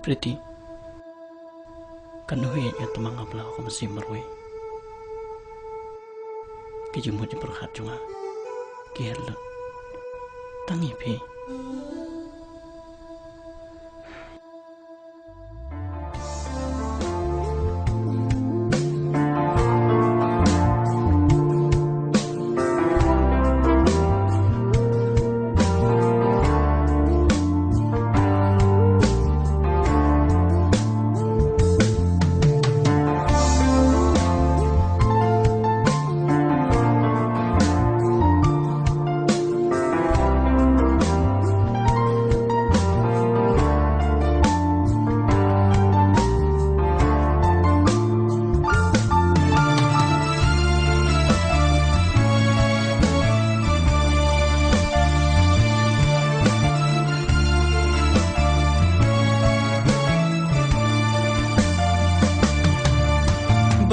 Pretty kan hui ya tumang abla ko masih merwe kijumut di berhat junga kiherle tangi pe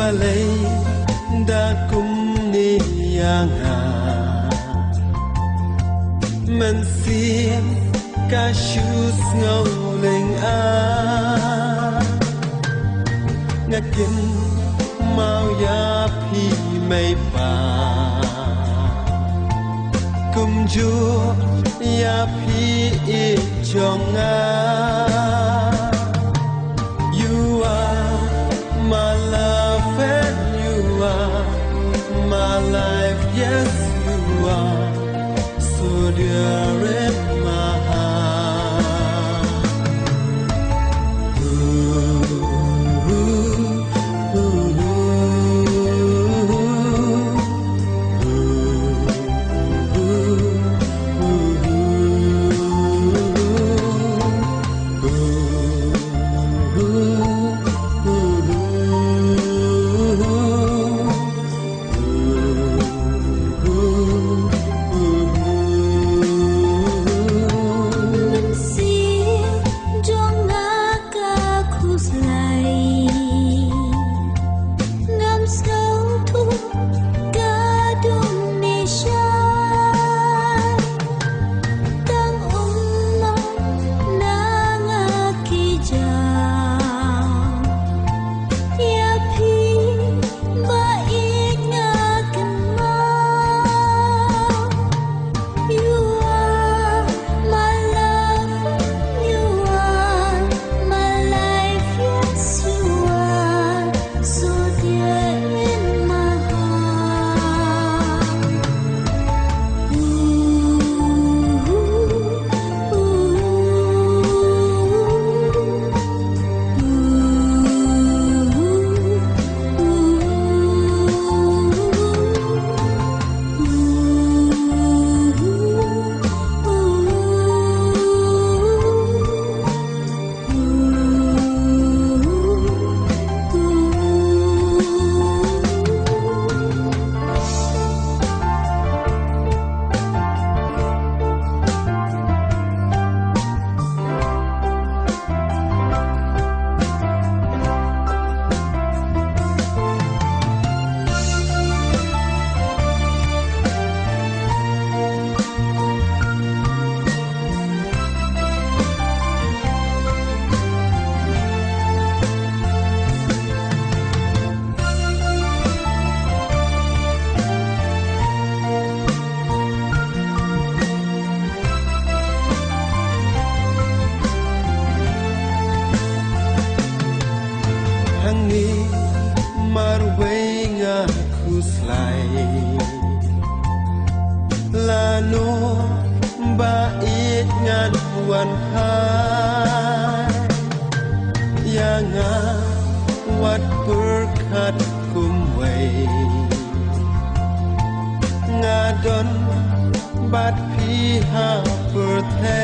balay da kum ni yang ha man sim ka shus ngau leng a ngakin mau ya phi mai pa kum ju ya phi I chong a you are my love and you are my life, yes you are, so dear in my heart. Ooh, ooh, ooh, Lano bait ngan wan hai yang wat berkat kumway ngadon bat piha berthe